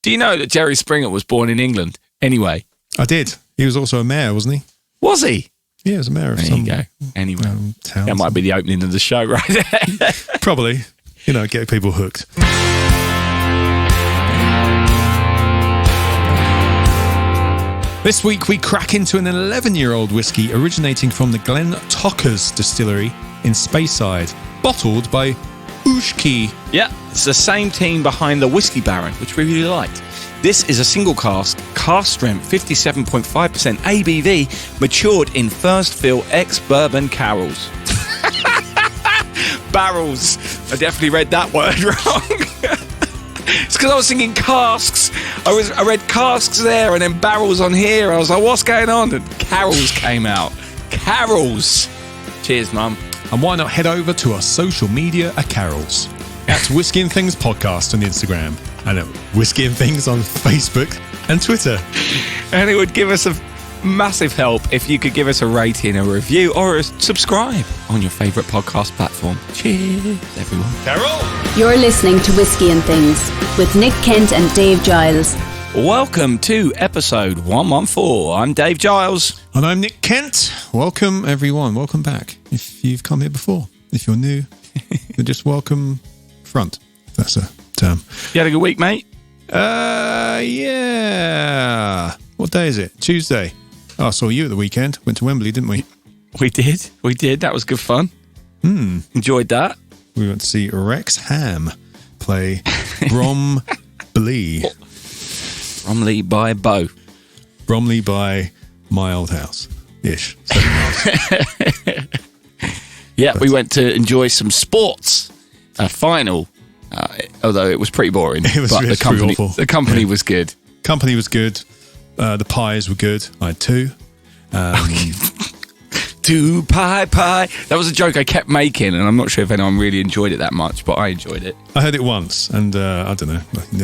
Do you know that Jerry Springer was born in England? Anyway. I did. He was also a mayor, wasn't he? Was he? Yeah, he was a mayor of there some... There you go. Anyway. Town. That might be the opening of the show right there. Probably. Get people hooked. This week we crack into an 11-year-old whiskey originating from the Glentauchers Distillery in Speyside, bottled by Ooshkie. Yeah, it's the same team behind the Whisky Baron, which we really liked. This is a single cask strength, 57.5% ABV, matured in first fill ex-boubon barrels. Barrels. I definitely read that word wrong. It's because I was thinking casks. I read casks there and then barrels on here. I was like, what's going on? And carols came out. Carols. Cheers, Mum. And why not head over to our social media at Carols? That's Whisky and Things podcast on Instagram and at Whisky and Things on Facebook and Twitter. And it would give us a massive help if you could give us a rating, a review, or a subscribe on your favourite podcast platform. Cheers, everyone. Carol! You're listening to Whisky and Things with Nick Kent and Dave Giles. Welcome to episode 114. I'm Dave Giles. And I'm Nick Kent. Welcome, everyone. Welcome back. If you've come here before. If you're new, then just welcome front. That's a term. You had a good week, mate? Yeah. What day is it? Tuesday. Oh, I saw you at the weekend. Went to Wembley, didn't we? We did. That was good fun. Enjoyed that. We went to see Rex Ham play Bromley. Bromley by Bow. Bromley by my old house. Ish. 7 miles. Yeah, we went to enjoy some sports. A final. Although it was pretty boring. It was, but the company was good. Company was good. The pies were good. I had 2. 2 pie. That was a joke I kept making, and I'm not sure if anyone really enjoyed it that much, but I enjoyed it. I heard it once, and I don't know.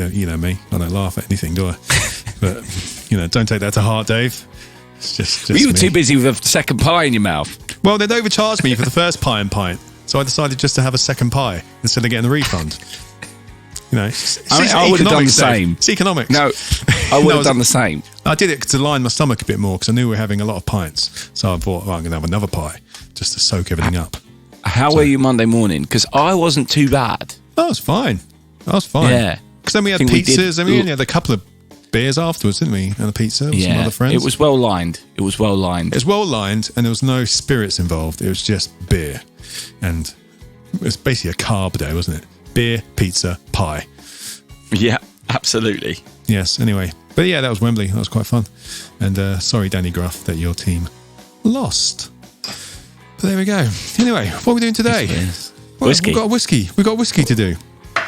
You know me. I don't laugh at anything, do I? But, don't take that to heart, Dave. It's just you were me. too busy with a second pie in your mouth. Well, they'd overcharged me for the first pie and pint, so I decided just to have a second pie instead of getting the refund. I would have done the same. It's economics. No, I would have done the same. I did it to line my stomach a bit more because I knew we were having a lot of pints. So I thought, I'm going to have another pie just to soak everything up. How were you Monday morning? Because I wasn't too bad. I was fine. Yeah. Because then we had pizzas. We had a couple of beers afterwards, didn't we? And a pizza with some other friends. It was well lined. It was well lined and there was no spirits involved. It was just beer. And it was basically a carb day, wasn't it? Beer, pizza, pie. Yeah, absolutely. Yes, anyway. But yeah, that was Wembley. That was quite fun. And sorry, Danny Gruff, that your team lost. But there we go. Anyway, what are we doing today? Whiskey. We've got whiskey. We've got whiskey to do.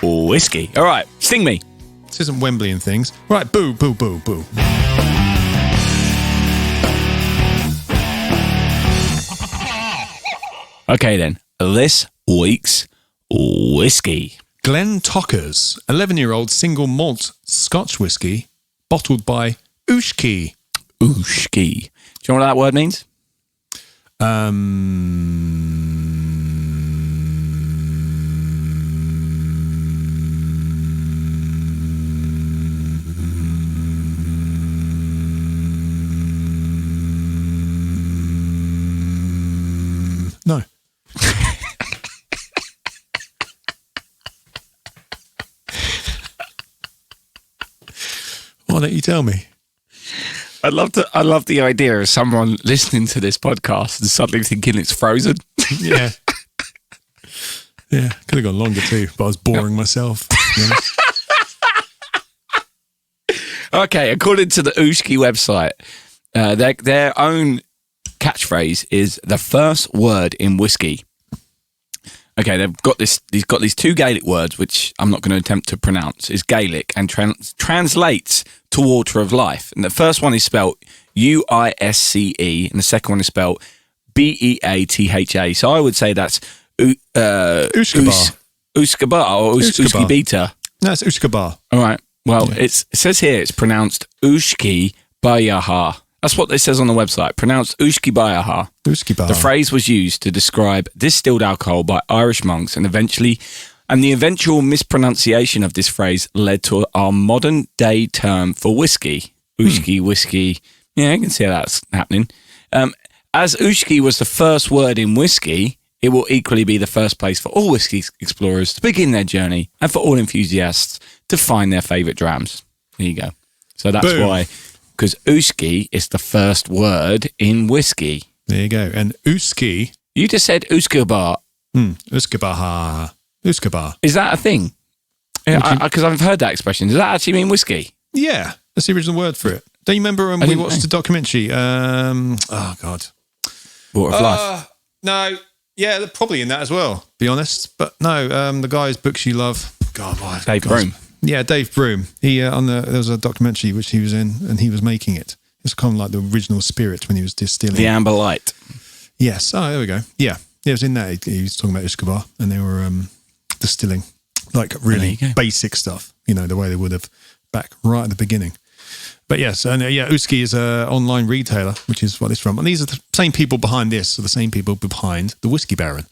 Whiskey. All right, sting me. This isn't Wembley and things. Right, boo, boo, boo, boo. Okay then, this week's whiskey. Glentauchers, 11-year-old single malt Scotch whisky, bottled by Ooshkie. Ooshkie. Do you know what that word means? No. Why don't you tell me? I love the idea of someone listening to this podcast and suddenly thinking it's Frozen. Yeah. Yeah, could have gone longer too, but I was boring myself. Okay, according to the Ooshkie website, their own catchphrase is the first word in whiskey. Okay, they've got these 2 Gaelic words, which I'm not going to attempt to pronounce. Is Gaelic and translates to water of life. And the first one is spelled U-I-S-C-E, and the second one is spelled B-E-A-T-H-A. So I would say that's Ooshkie or Ooshkie Beta. No, it's Ooshkie. All right. Well, it says here it's pronounced Ooshkie Bayaha. That's what it says on the website. Pronounced Ooshkie Bayaha. Ooshkie Bayaha. The phrase was used to describe distilled alcohol by Irish monks and eventually And the eventual mispronunciation of this phrase led to our modern day term for whiskey. Ooshkie, whiskey. Yeah, I can see how that's happening. As Ooshkie was the first word in whiskey, it will equally be the first place for all whiskey explorers to begin their journey and for all enthusiasts to find their favourite drams. There you go. So that's Boom. why, because Ooshkie is the first word in whiskey. There you go. And Ooshkie. You just said Ooshkie. Ooshkie. Is that a thing? Because I've heard that expression. Does that actually mean whiskey? Yeah, that's the original word for it. Don't you remember when we watched the documentary? Oh, God. Water of Life. No. Yeah, they're probably in that as well, be honest. But no, the guy's books you love. God, why? Dave Broom. Yeah, Dave Broom. There was a documentary which he was in, and he was making it. It's kind of like the original spirit when he was distilling. The Amber Light. Yes. Oh, there we go. Yeah. It was in that. He was talking about Ooshkie, and they were distilling like really basic stuff, the way they would have back right at the beginning. But yes, and Ooshkie is an online retailer, which is what it's from. And these are the same people behind this, or the same people behind the Whisky Baron,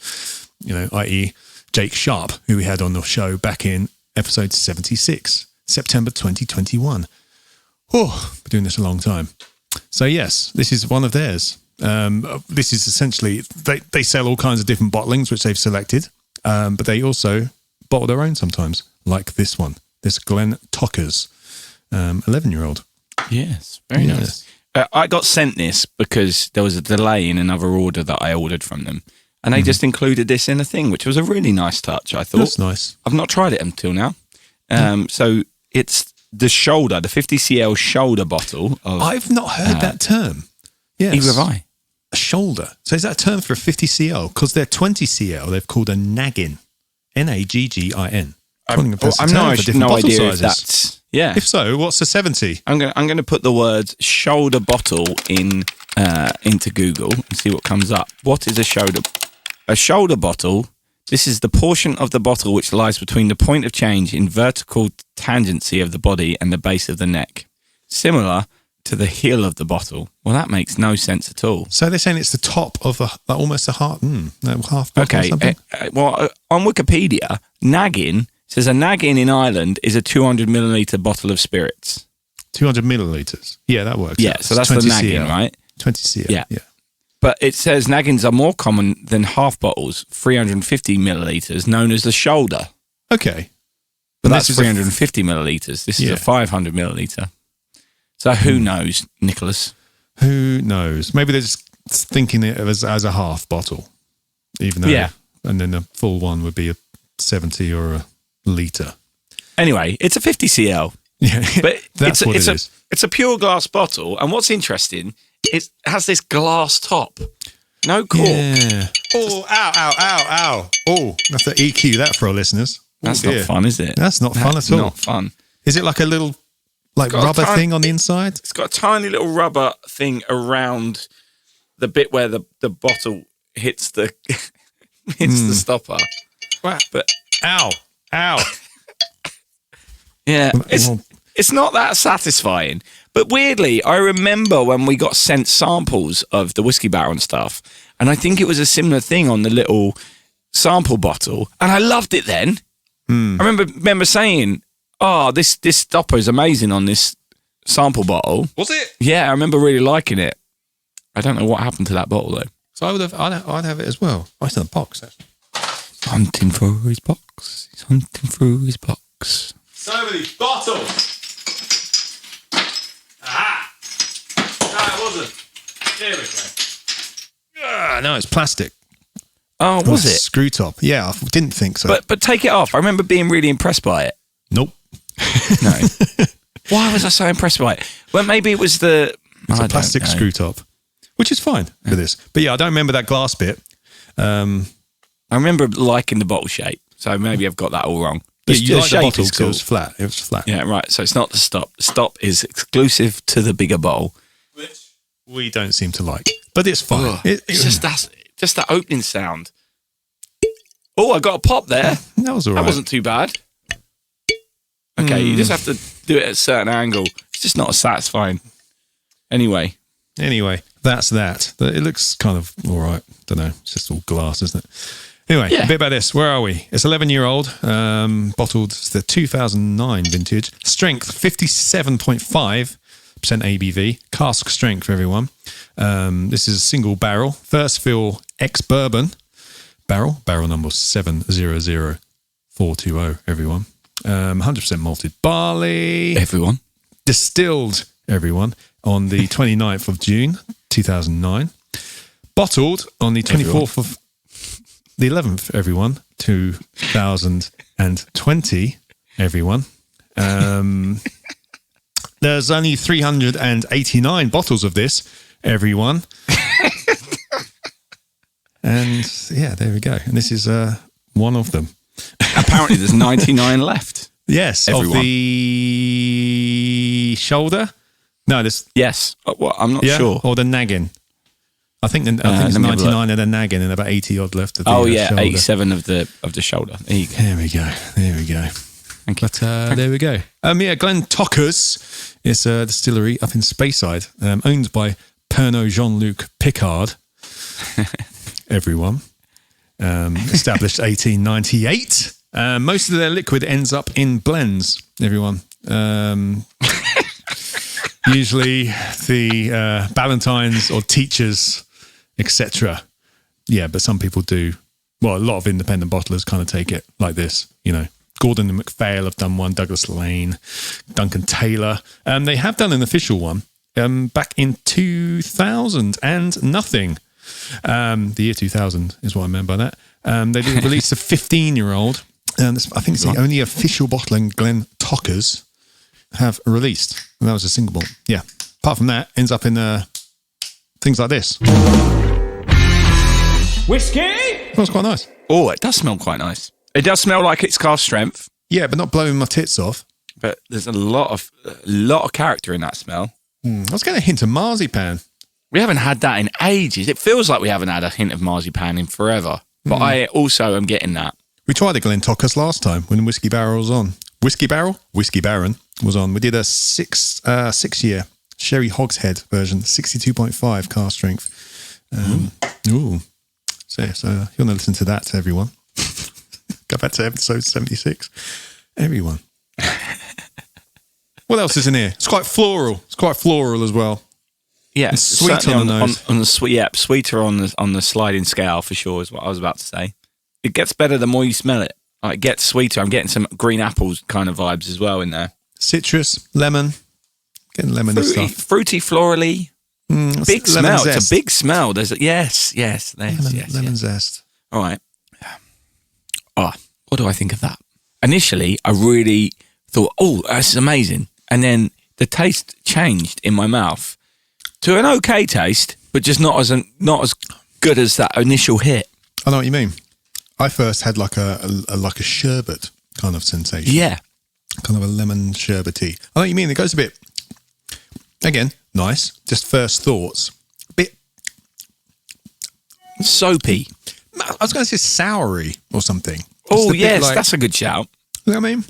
i.e. Jake Sharp, who we had on the show back in episode 76, September 2021. Oh, been doing this a long time. So yes, this is one of theirs. This is essentially, they sell all kinds of different bottlings, which they've selected, but they also bottle their own sometimes, like this one, this Glentauchers 11-year-old. Yes, very nice. I got sent this because there was a delay in another order that I ordered from them. And they just included this in a thing, which was a really nice touch, I thought. That's nice. I've not tried it until now. So it's the 50cl shoulder bottle. I've not heard that term. Yes. Neither have I. A shoulder. So is that a term for a 50cl? Because they're 20cl, they've called a naggin. Naggin. I'm no idea if that's... Yeah. If so, what's a 70? I'm going to put the words shoulder bottle into Google and see what comes up. What is a shoulder? A shoulder bottle. This is the portion of the bottle which lies between the point of change in vertical tangency of the body and the base of the neck, similar to the heel of the bottle. Well, that makes no sense at all. So they're saying it's the top of almost a half bottle. Okay. Well, on Wikipedia, naggin says a naggin in Ireland is a 200 milliliter bottle of spirits. 200 millilitres. Yeah, that works. Yeah, so that's the naggin, right? 20 cl. Yeah. Yeah. But it says naggins are more common than half bottles, 350 millilitres, known as the shoulder. Okay. But that's 350 millilitres. This is a 500 milliliter. So who knows, Nicholas? Who knows? Maybe they're just thinking it as a half bottle, even though. Yeah. And then a full one would be a 70 or a litre. Anyway, it's a 50cl. Yeah, but that's what it is. It's a pure glass bottle, and what's interesting, it has this glass top. No cork. Yeah. Oh, ow. Oh, that's the EQ that for our listeners. That's not fun, is it? That's not fun at all. Not fun. Is it like a little rubber thing on the inside? It's got a tiny little rubber thing around the bit where the bottle hits the the stopper. Wow. But ow. Yeah, it's not that satisfying. But weirdly, I remember when we got sent samples of the Whisky Baron stuff, and I think it was a similar thing on the little sample bottle, and I loved it then. I remember saying, "Oh, this stopper is amazing on this sample bottle." Was it? Yeah, I remember really liking it. I don't know what happened to that bottle though. So I'd have it as well. Oh, it's in a box. Actually. Hunting through his box. He's hunting through his box. So many bottles. Aha! No, it wasn't. There we go. No, it's plastic. Oh, was it? Screw top. Yeah, I didn't think so. But take it off. I remember being really impressed by it. Nope. No. Why was I so impressed by it? Well, maybe it was the... It's a plastic screw top, which is fine for this. But yeah, I don't remember that glass bit. I remember liking the bottle shape, so maybe I've got that all wrong. Yeah, you like the bottle because it was flat. It was flat. Yeah, right. So it's not the stop. The stop is exclusive to the bigger bottle, which we don't seem to like, but it's fine. It's just that opening sound. Oh, I got a pop there. That was all right. That wasn't too bad. Okay, you just have to do it at a certain angle. It's just not as satisfying. Anyway, that's that. It looks kind of all right. Don't know. It's just all glass, isn't it? Anyway, a bit about this. Where are we? It's 11-year-old, bottled. It's the 2009 vintage. Strength 57.5% ABV. Cask strength for everyone. This is a single barrel. First fill ex-boubon barrel. Barrel number 700420. Everyone. 100% malted barley. Everyone. Distilled. Everyone. On the 29th of June 2009. Bottled on the 24th of the 11th, everyone, 2020, everyone. There's only 389 bottles of this, everyone. And yeah, there we go. And this is one of them. Apparently there's 99 left. Yes, everyone. Of the shoulder. No, there's... Yes. Well, I'm not sure. Or the naggin. I think there's 99 of the naggin and about 80 odd left of the shoulder. 87 of the shoulder. There you go. There we go. Thank you. But there we go. Glentauchers is a distillery up in Speyside, owned by Pernod Jean-Luc Picard. Everyone. Established 1898. Most of their liquid ends up in blends, everyone. Usually the Ballantines or teachers, etc. Yeah, but some people do. Well, a lot of independent bottlers kind of take it like this, you know. Gordon and MacPhail have done one, Douglas Lane, Duncan Taylor. They have done an official one back in 2000 and nothing. The year 2000 is what I meant by that. They did release a 15-year-old. I think it's the only official bottling Glentauchers have released. And that was a single malt. Yeah. Apart from that, ends up in things like this. Whiskey? Smells quite nice. Oh, it does smell quite nice. It does smell like it's cask strength. Yeah, but not blowing my tits off. But there's a lot of character in that smell. I was getting a hint of marzipan. We haven't had that in ages. It feels like we haven't had a hint of marzipan in forever. But I also am getting that. We tried the Glentauchers last time when Whisky Baron was on. Whisky Baron was on. We did a 6-year sherry hogshead version, 62.5 cask strength. Ooh. So if you want to listen to that, everyone, go back to episode 76. Everyone. What else is in here? It's quite floral. It's quite floral as well. Yeah, it's sweet on the nose. Sweeter on the sliding scale for sure is what I was about to say. It gets better the more you smell it. Like, it gets sweeter. I'm getting some green apples kind of vibes as well in there. Citrus, lemon, getting lemony stuff. Fruity, florally. Big smell. Zest. It's a big smell. There's yes. Lemon zest. All right. Oh, what do I think of that? Initially, I really thought, oh, this is amazing. And then the taste changed in my mouth to an okay taste, but just not as good as that initial hit. I know what you mean. I first had like a sherbet kind of sensation. Yeah. Kind of a lemon sherbety. I know what you mean. It goes a bit, again, nice. Just first thoughts. A bit soapy. I was going to say soury or something. Oh, yes, that's a good shout. You know what I mean?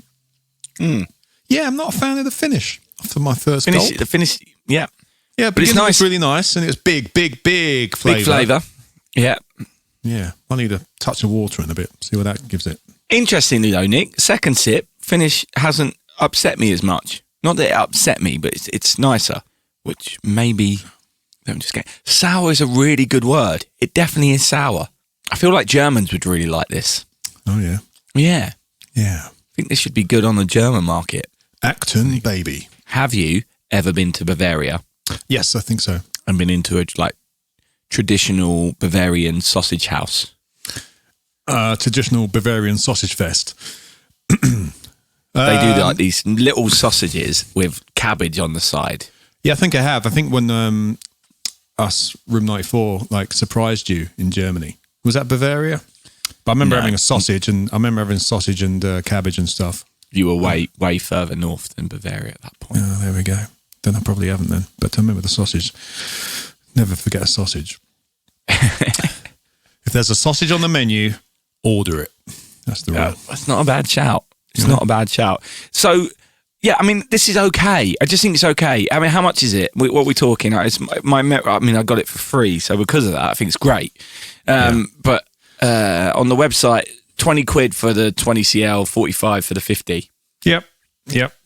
Yeah, I'm not a fan of the finish after my first gulp. The finish, yeah. Yeah, but it's nice. Really nice, and it was big flavour. Big flavour, yeah. Yeah, I need a touch of water in a bit, see what that gives it. Interestingly though, Nick, second sip, finish hasn't upset me as much. Not that it upset me, but it's nicer, which maybe, let me just get, sour is a really good word. It definitely is sour. I feel like Germans would really like this. Oh, yeah. Yeah. Yeah. I think this should be good on the German market. Acton, baby. Have you ever been to Bavaria? Yes, I think so. And been into a traditional Bavarian sausage house? Traditional Bavarian sausage fest. They do like these little sausages with cabbage on the side. Yeah, I think I have. I think when us, Room 94, surprised you in Germany. Was that Bavaria? But I remember having a sausage, and cabbage and stuff. You were way further north than Bavaria at that point. Oh, there we go. Then I probably haven't then. But I remember the sausage. Never forget a sausage. If there's a sausage on the menu, order it. That's the rule. That's not a bad shout. It's not a bad shout. So, yeah, I mean, this is okay. I just think it's okay. I mean, how much is it? What are we talking? I got it for free, so because of that, I think it's great. But on the website, 20 quid for the 20 CL, 45 for the 50. Yep.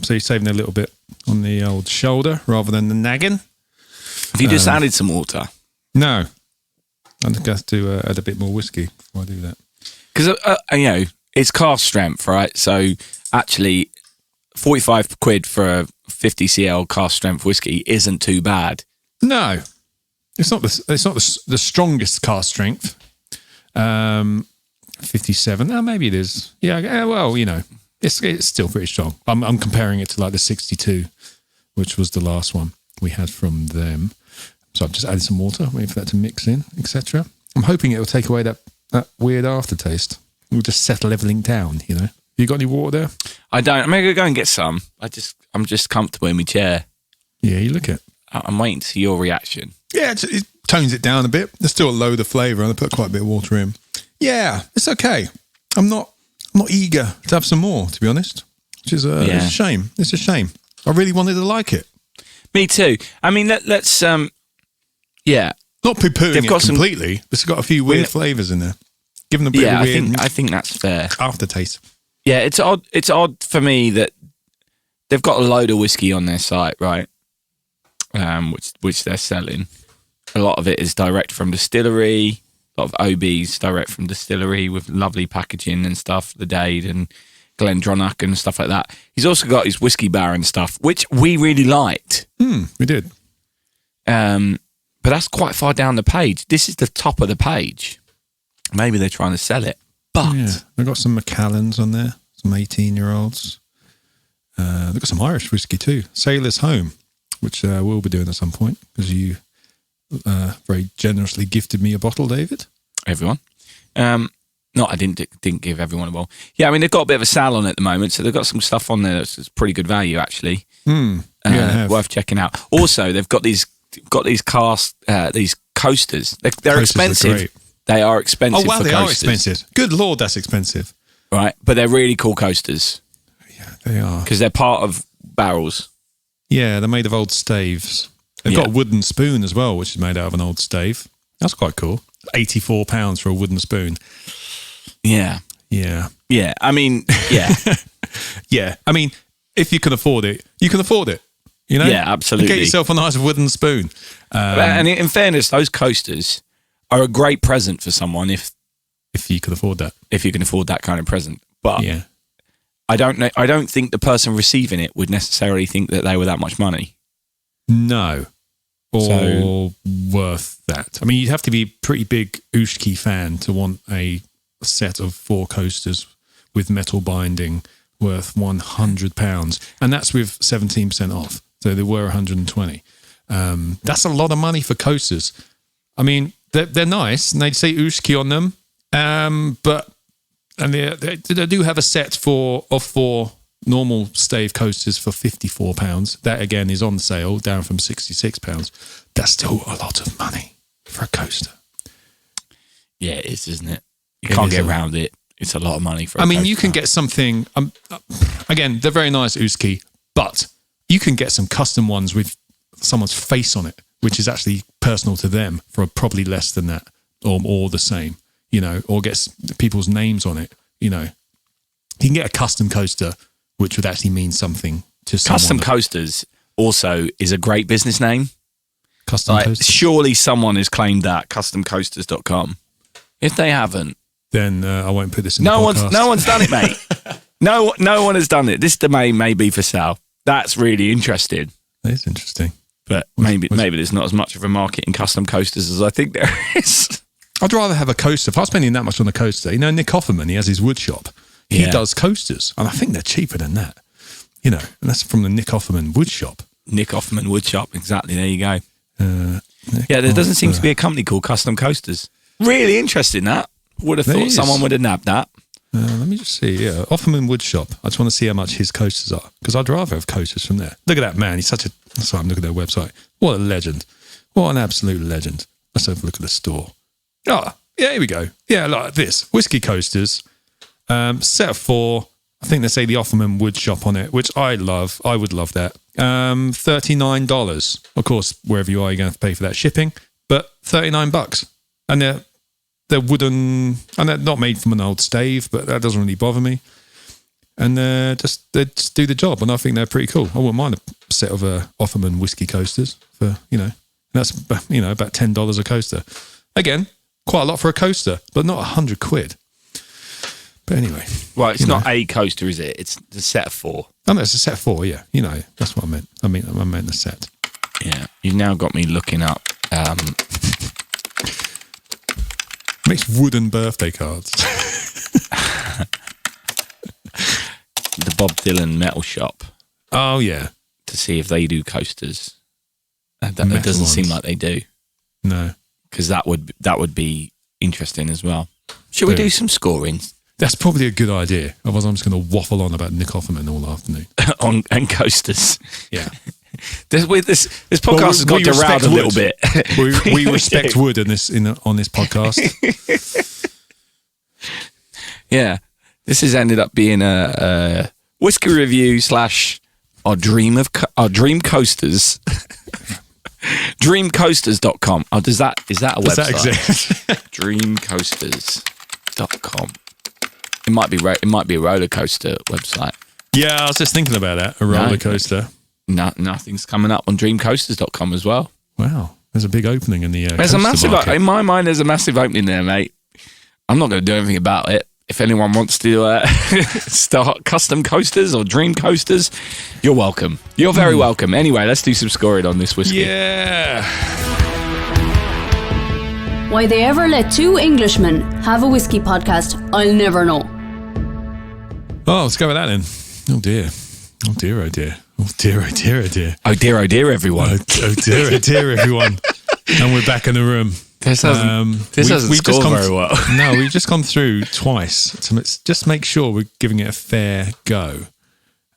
So you're saving a little bit on the old shoulder rather than the naggin. Have you just added some water? No. I'm going to have to add a bit more whiskey before I do that. Because, it's cask strength, right? So actually, 45 quid for a 50 CL cask strength whiskey isn't too bad. No. It's not the strongest cask strength. 57. Oh, maybe it is. Yeah. Well, it's still pretty strong. I'm comparing it to like the 62, which was the last one we had from them. So I've just added some water, waiting for that to mix in, etc. I'm hoping it will take away that weird aftertaste. We'll just settle everything down. You got any water there? I don't. I'm gonna go and get some. I'm just comfortable in my chair. Yeah, you look it. I'm waiting to see your reaction. Yeah, it tones it down a bit. There's still a load of flavour, and I put quite a bit of water in. Yeah, it's okay. I'm not eager to have some more, to be honest, which is it's a shame. It's a shame. I really wanted to like it. Me too. I mean, let's not poo-pooing it completely. It's got a few weird flavours in there. Give them a bit of weird. I think that's fair. Aftertaste. Yeah, it's odd. It's odd for me that they've got a load of whiskey on their site, right? Which they're selling. A lot of it is direct from distillery. A lot of OBs direct from distillery with lovely packaging and stuff. The Dade and Glentauchers and stuff like that. He's also got his Whisky Baron stuff, which we really liked. We did. But that's quite far down the page. This is the top of the page. Maybe they're trying to sell it. But they've got some Macallans on there, some 18-year-olds. They've got some Irish whiskey too. Sailor's Home, which we'll be doing at some point because you very generously gifted me a bottle, David. Everyone. No, I didn't give everyone a bottle. Yeah, I mean, they've got a bit of a sale on it at the moment, so they've got some stuff on there that's pretty good value, actually. Worth checking out. Also, they've got these cask, these coasters. They're expensive. They are expensive. Oh, wow, for they coasters. are expensive. Good Lord, that's expensive. Right, but they're really cool coasters. Yeah, they are. Because they're part of barrels. Yeah, they're made of old staves. They've got a wooden spoon as well, which is made out of an old stave. That's quite cool. £84 for a wooden spoon. Yeah. Yeah. Yeah, I mean, yeah. Yeah, I mean, if you can afford it, you can afford it. Yeah, absolutely. Get yourself a nice wooden spoon. And in fairness, those coasters are a great present for someone if you can afford that. If you can afford that kind of present. But I don't know. I don't think the person receiving it would necessarily think that they were that much money. No. Or worth that. I mean, you'd have to be a pretty big Ooshkie fan to want a set of 4 coasters with metal binding worth £100. And that's with 17% off. So they were 120. That's a lot of money for coasters. I mean, they're nice and they say Ooshkie on them. But they do have a set of 4 normal stave coasters for £54. That again is on sale, down from £66. That's still a lot of money for a coaster. Yeah, it is, isn't it? You can't get around it. It's a lot of money for a coaster. coaster. You can get something, again, they're very nice Ooshkie, but you can get some custom ones with someone's face on it, which is actually personal to them for probably less than that or the same, or gets people's names on it, You can get a custom coaster which would actually mean something to someone. Custom Coasters also is a great business name. Custom Coasters? Surely someone has claimed that, customcoasters.com. If they haven't, then I won't put this in the podcast. No one's done it, mate. No one has done it. This domain may be for sale. That's really interesting. That is interesting. But maybe there's not as much of a market in custom coasters as I think there is. I'd rather have a coaster. If I was spending that much on a coaster, Nick Offerman, he has his wood shop. He does coasters, and I think they're cheaper than that. And that's from the Nick Offerman wood shop. Nick Offerman wood shop, exactly. There you go. There doesn't seem to be a company called Custom Coasters. Really interesting, that. Would have thought someone would have nabbed that. Let me just see. Yeah, Offerman wood shop. I just want to see how much his coasters are, because I'd rather have coasters from there. Look at that man. He's such a... Sorry, I'm looking at their website. What a legend. What an absolute legend. Let's have a look at the store. Oh, yeah, here we go. Yeah, like this. Whiskey coasters. Set of 4. I think they say the Offerman wood shop on it, which I love. I would love that. $39. Of course, wherever you are, you're going to have to pay for that shipping, but $39. And they're they're wooden, and they're not made from an old stave, but that doesn't really bother me. And they just do the job, and I think they're pretty cool. I wouldn't mind a set of Offerman whiskey coasters for, that's, about $10 a coaster. Again, quite a lot for a coaster, but not £100. But anyway. Well, it's not a coaster, is it? It's a set of 4. Oh, no, it's a set of 4, yeah. That's what I meant. I meant the set. Yeah. You've now got me looking up. Makes wooden birthday cards. The Bob Dylan metal shop. Oh, yeah. To see if they do coasters. That Metal doesn't ones. seem like they do. No. Because that would be interesting as well. Should we do some scoring? That's probably a good idea. Otherwise, I'm just going to waffle on about Nick Offerman all afternoon. and coasters. Yeah. This podcast has got derailed a little bit. We respect wood on this podcast. Yeah. This has ended up being a whiskey review / our dream coasters. Dreamcoasters.com. Oh, is that a website? Does that exist? Dreamcoasters.com. It might be a roller coaster website. Yeah, I was just thinking about that. A roller coaster. No, nothing's coming up on dreamcoasters.com as well. Wow. There's a big opening in the There's a massive market. in my mind. There's a massive opening there, mate. I'm not going to do anything about it. If anyone wants to start custom coasters or dream coasters, you're welcome. You're very welcome. Anyway, let's do some scoring on this whiskey. Yeah. Why they ever let 2 Englishmen have a whiskey podcast, I'll never know. Oh, let's go with that then. Oh dear. Oh dear, oh dear. Oh dear, oh dear, oh dear. Oh dear, everyone. Oh dear, everyone. And we're back in the room. This doesn't score very well. No, we've just gone through twice. So let's just make sure we're giving it a fair go.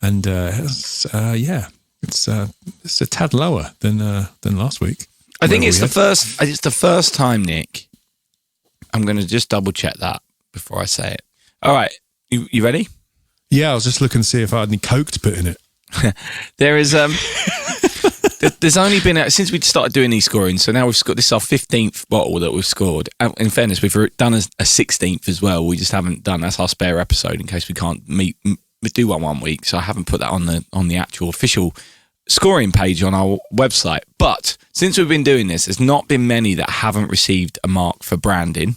And it's a tad lower than last week. I think it's the first time, Nick. I'm going to just double check that before I say it. All right, you ready? Yeah, I was just looking to see if I had any Coke to put in it. There is there's only been since we started doing these scoring, so now we've got this is our 15th bottle that we've scored. In fairness, we've done a 16th as well. We just haven't done, that's our spare episode in case we can't do one week. So I haven't put that on the actual official scoring page on our website. But since we've been doing this, there's not been many that haven't received a mark for branding.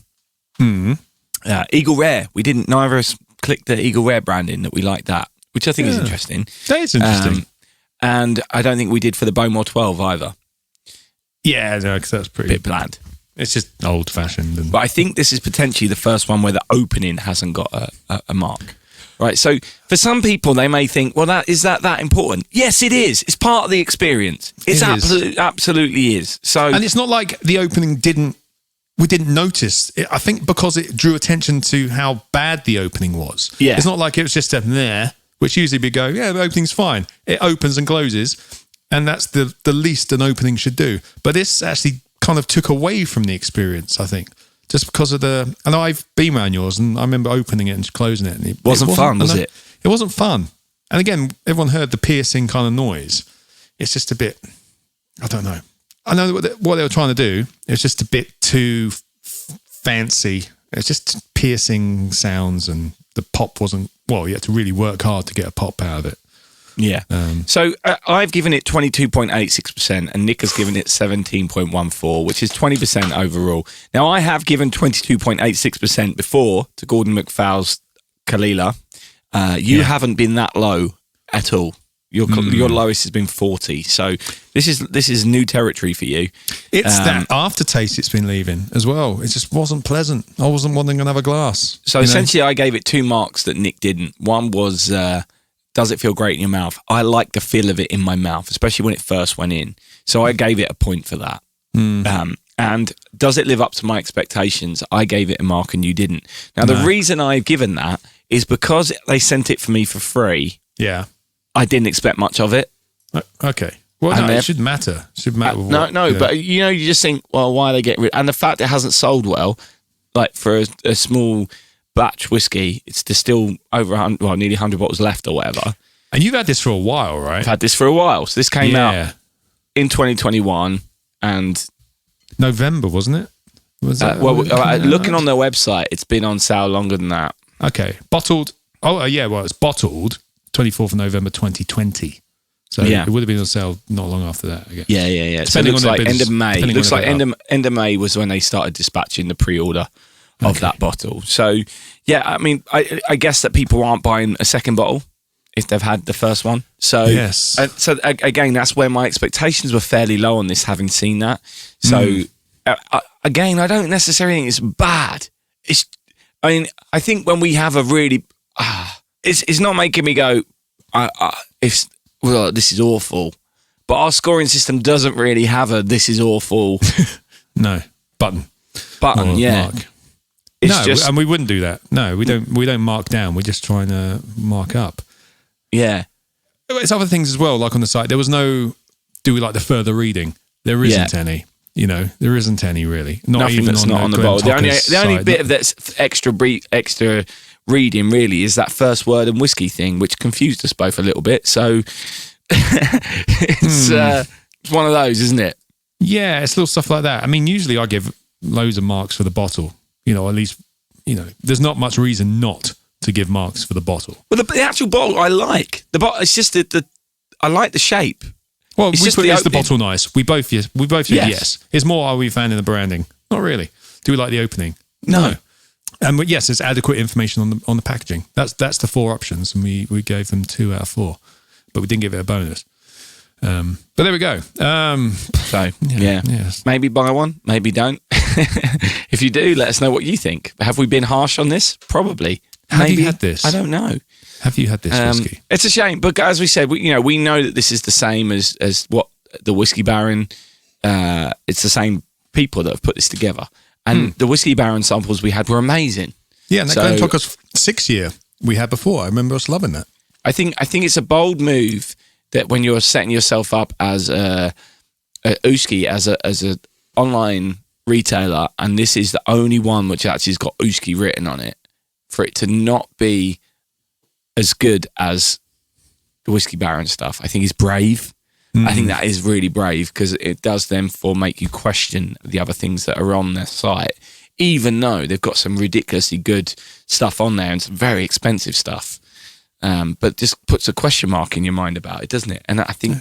Eagle Rare, neither of us clicked the Eagle Rare branding, that we like that, which I think is interesting. That is interesting. And I don't think we did for the Bowmore 12 either. Yeah, no, because that's pretty Bit bland. It's just old fashioned. But I think this is potentially the first one where the opening hasn't got a mark. Right, so for some people, they may think, well, that important? Yes, it is. It's part of the experience. It absolutely is. So, and it's not like the opening we didn't notice. I think because it drew attention to how bad the opening was. Yeah. It's not like it was just a meh, which usually we go, yeah, the opening's fine. It opens and closes, and that's the least an opening should do. But this actually kind of took away from the experience, I think. Just because of and I've been around yours, and I remember opening it and closing it. And it wasn't fun, was it? It wasn't fun. And again, everyone heard the piercing kind of noise. It's just a bit, I don't know. I know what they were trying to do. It was just a bit too fancy. It's just piercing sounds, and the pop wasn't, well, you had to really work hard to get a pop out of it. Yeah. So I've given it 22.86%, and Nick has given it 17.14, which is 20% overall. Now, I have given 22.86% before to Gordon MacPhail's Kalila. You haven't been that low at all. Your lowest has been 40. So this is new territory for you. It's that aftertaste it's been leaving as well. It just wasn't pleasant. I wasn't wanting another glass. So essentially, I gave it 2 marks that Nick didn't. One was, does it feel great in your mouth? I like the feel of it in my mouth, especially when it first went in. So I gave it a point for that. And does it live up to my expectations? I gave it a mark and you didn't. Now, the reason I've given that is because they sent it for me for free. Yeah. I didn't expect much of it. Okay. Well, no, it shouldn't matter. It should matter. But you just think, well, why are they getting rid? And the fact it hasn't sold well, like for a small batch whiskey, it's still over 100, nearly 100 bottles left or whatever. And you've had this for a while, right? I've had this for a while. So this came out in 2021 and November, wasn't it? Looking on their website, it's been on sale longer than that. Okay, bottled. Oh, yeah. Well, it's bottled 24th of November 2020. So it would have been on sale not long after that, I guess. Yeah. So it looks like end of May. It looks like end of May was when they started dispatching the pre-order of that bottle. So, yeah, I mean, I guess that people aren't buying a second bottle if they've had the first one. So, yes. So again, that's where my expectations were fairly low on this, having seen that. So, again, I don't necessarily think it's bad. I think when we have a really, it's not making me go, this is awful. But our scoring system doesn't really have a this is awful. No, button, yeah. Mark. And we wouldn't do that. No, we don't mark down. We're just trying to mark up. Yeah. It's other things as well, like on the site. There was no, do we like the further reading? There isn't any. There isn't any really. Nothing that's not on the bowl. The only bit of that's extra reading really is that first word and whiskey thing, which confused us both a little bit. So it's one of those, isn't it? Yeah, it's little stuff like that. I mean, usually I give loads of marks for the bottle. At least, there's not much reason not to give marks for the bottle. Well, the actual bottle I like. The bottle, it's just I like the shape. Well, is the bottle nice? We both said yes. It's more, are we a fan of the branding? Not really. Do we like the opening? No. And yes, there's adequate information on the packaging. That's the 4 options, and we gave them 2 out of 4, but we didn't give it a bonus. But there we go. Yes. Maybe buy one, maybe don't. If you do, let us know what you think. Have we been harsh on this? Probably. Have you had this? I don't know. Have you had this whiskey? It's a shame, but as we said, we know that this is the same as what the Whisky Baron. It's the same people that have put this together, and the Whisky Baron samples we had were amazing. Yeah, and that Glentauchers 6 year we had before. I remember us loving that. I think it's a bold move that when you're setting yourself up as a Ooshkie, as a online retailer, and this is the only one which actually has got Ooshkie written on it, for it to not be as good as the Whisky Baron stuff, I think is brave. I think that is really brave, because it does make you question the other things that are on their site, even though they've got some ridiculously good stuff on there and some very expensive stuff. But just puts a question mark in your mind about it, doesn't it? And I think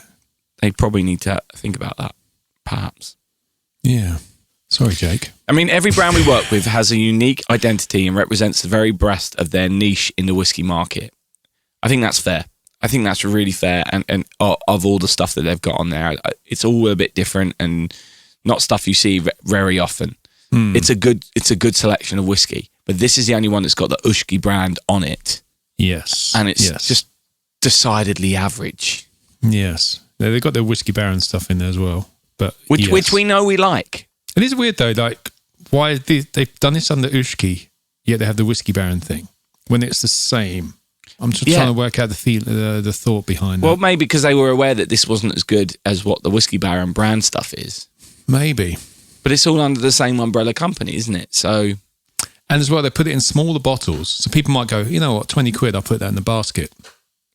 they probably need to think about that, perhaps. Yeah. Sorry, Jake. I mean, every brand we work with has a unique identity and represents the very best of their niche in the whiskey market. I think that's fair. I think that's really fair. And of all the stuff that they've got on there, it's all a bit different and not stuff you see very often. It's a good selection of whiskey, but this is the only one that's got the Ooshkie brand on it. Yes. And it's just decidedly average. Yes. They've got the Whisky Baron stuff in there as well. But which we know we like. It is weird though, like why they've done this under Ooshkie, yet they have the Whisky Baron thing when it's the same. I'm just trying to work out the thought behind Well, that. maybe because they were aware that this wasn't as good as what the Whisky Baron brand stuff is. Maybe. But it's all under the same umbrella company, isn't it? So, and as well, they put it in smaller bottles, so people might go, you know what, 20 quid, I'll put that in the basket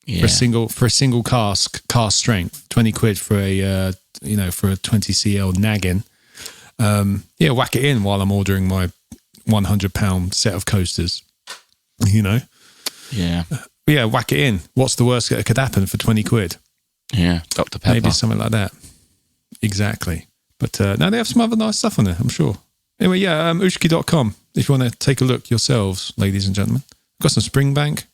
for a single cask strength. 20 quid for a for a 20 cl naggin. Whack it in while I'm ordering my £100 set of coasters. Whack it in. What's the worst that could happen for 20 quid? Yeah, Dr. Pepper. Maybe something like that. Exactly. But no, they have some other nice stuff on there, I'm sure. Anyway, ooshkie.com if you want to take a look yourselves, ladies and gentlemen. We've got some Springbank.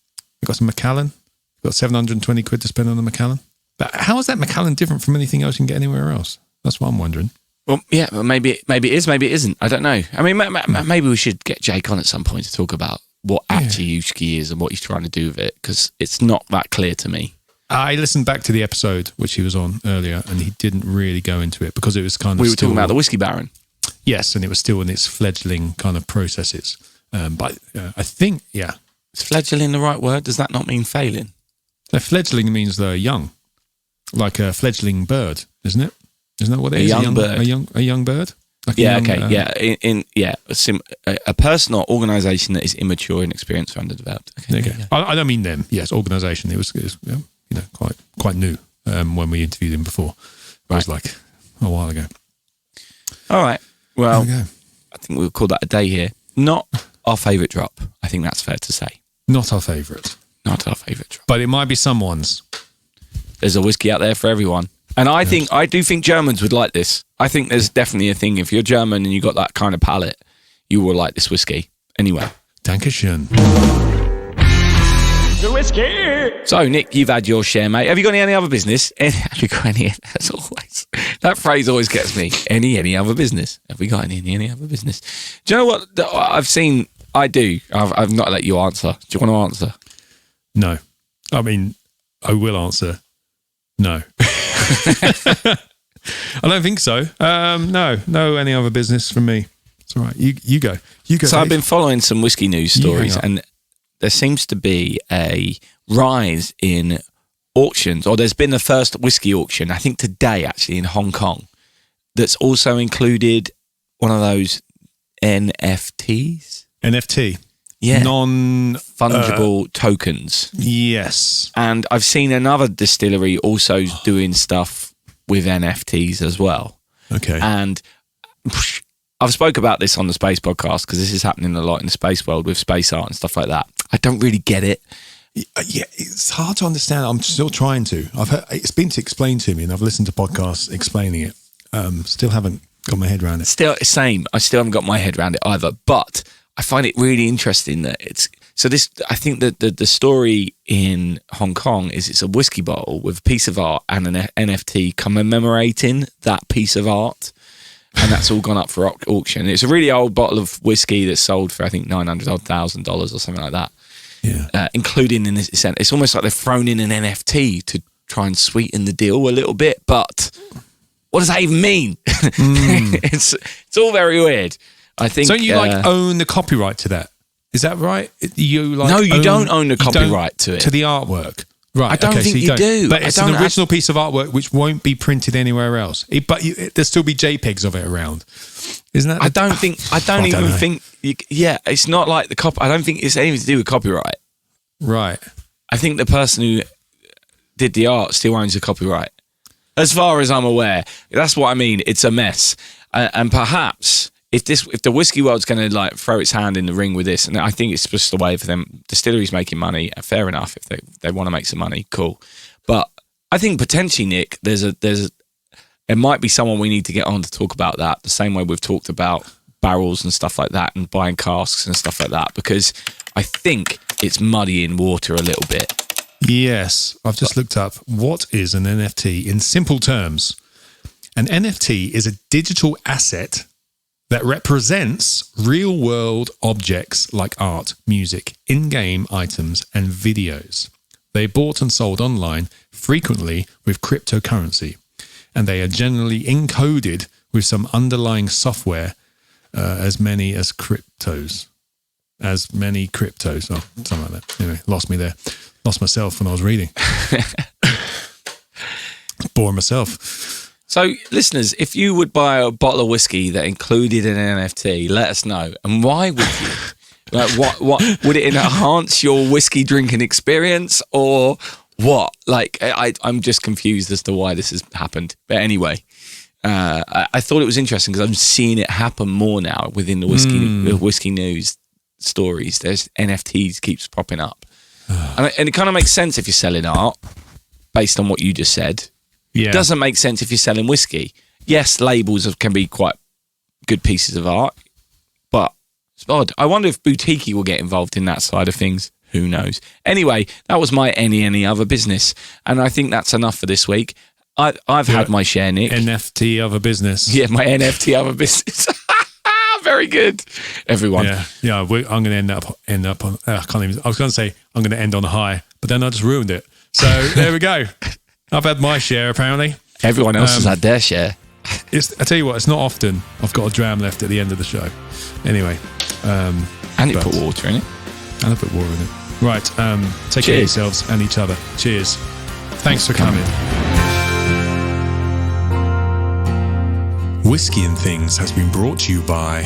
We've got some Macallan. We've got 720 quid to spend on the Macallan. But how is that Macallan different from anything else you can get anywhere else? That's what I'm wondering. Well, maybe it is, maybe it isn't. I don't know. I mean, maybe we should get Jake on at some point to talk about what actually Ooshkie is and what he's trying to do with it, because it's not that clear to me. I listened back to the episode which he was on earlier, and he didn't really go into it because it was kind of. We were talking about the Whisky Baron. Yes, and it was still in its fledgling kind of processes. But I think, is fledgling the right word? Does that not mean failing? No, fledgling means they're young, like a fledgling bird, isn't it? Isn't that what it is? A young bird. A young bird. Like a person or organisation that is immature in experience or underdeveloped. Okay. I don't mean them. Yes, organisation. It was quite new when we interviewed him before. It was like a while ago. All right. Well, I think we'll call that a day here. Not our favourite drop. I think that's fair to say. Not our favourite. Not our favourite drop. But it might be someone's. There's a whiskey out there for everyone. And I do think Germans would like this. I think there's definitely a thing. If you're German and you got that kind of palate, you will like this whiskey. Anyway. Dankeschön. The whiskey. So, Nick, you've had your share, mate. Have you got any other business? Have you got any? As always, that phrase always gets me. Any other business? Have we got any other business? Do you know what I've seen? I do. I've not let you answer. Do you want to answer? No. I mean, I will answer. No. I don't think so. No, any other business from me. It's all right. You go. You go. So Dave. I've been following some whiskey news stories, and there seems to be a rise in auctions, or there's been the first whiskey auction, I think today actually in Hong Kong, that's also included one of those NFTs. NFT. Yeah. Non-fungible tokens. Yes. And I've seen another distillery also doing stuff with NFTs as well. Okay. And I've spoke about this on the Space podcast because this is happening a lot in the space world with space art and stuff like that. I don't really get it. Yeah, it's hard to understand. I'm still trying to. It's been explained to me, and I've listened to podcasts explaining it. Still haven't got my head around it. Still, same. I still haven't got my head around it either. But I find it really interesting that it's so. This, I think that the story in Hong Kong is it's a whiskey bottle with a piece of art and an NFT commemorating that piece of art. And that's all gone up for auction. It's a really old bottle of whiskey that's sold for, I think, $900,000 or something like that. Yeah. Including in this, it's almost like they've thrown in an NFT to try and sweeten the deal a little bit. But what does that even mean? It's all very weird. I think. So you own the copyright to that? Is that right? No, you don't own the copyright to it. To the artwork. Right, I don't think you do. But it's an original piece of artwork which won't be printed anywhere else. There'll still be JPEGs of it around. Isn't that? I don't even think. It's not like the I don't think it's anything to do with copyright. Right. I think the person who did the art still owns the copyright. As far as I'm aware, that's what I mean. It's a mess, and perhaps if the whiskey world's going to like throw its hand in the ring with this, and I think it's just a way for them. Distilleries making money, fair enough. If they want to make some money, cool. But I think potentially, Nick, it might be someone we need to get on to talk about that. The same way we've talked about barrels and stuff like that, and buying casks and stuff like that, because I think it's muddying water a little bit. Yes, I've just looked up what is an NFT in simple terms. An NFT is a digital asset that represents real-world objects like art, music, in-game items, and videos. They're bought and sold online, frequently with cryptocurrency, and they are generally encoded with some underlying software, as many cryptos. Oh, something like that. Anyway, lost me there. Lost myself when I was reading. Boring myself. So, listeners, if you would buy a bottle of whiskey that included an NFT, let us know. And why would you? Like, what would it enhance your whiskey drinking experience, or what? Like, I'm just confused as to why this has happened. But anyway, I thought it was interesting because I'm seeing it happen more now within the whiskey news stories. There's NFTs keeps popping up, and it kind of makes sense if you're selling art, based on what you just said. Yeah. It doesn't make sense if you're selling whiskey. Yes, labels can be quite good pieces of art, but it's odd. I wonder if Boutique will get involved in that side of things. Who knows? Anyway, that was my any other business, and I think that's enough for this week. I've had my share, Nick. NFT other business. Yeah, my NFT other business. Very good, everyone. Yeah. I'm going to end up on. I can't even. I was going to say I'm going to end on a high, but then I just ruined it. So there we go. I've had my share, apparently. Everyone else has had their share. I tell you what, it's not often I've got a dram left at the end of the show. Anyway. And put water in it. And I put water in it. Right. Take care of yourselves and each other. Cheers. Thanks for coming. Whisky and Things has been brought to you by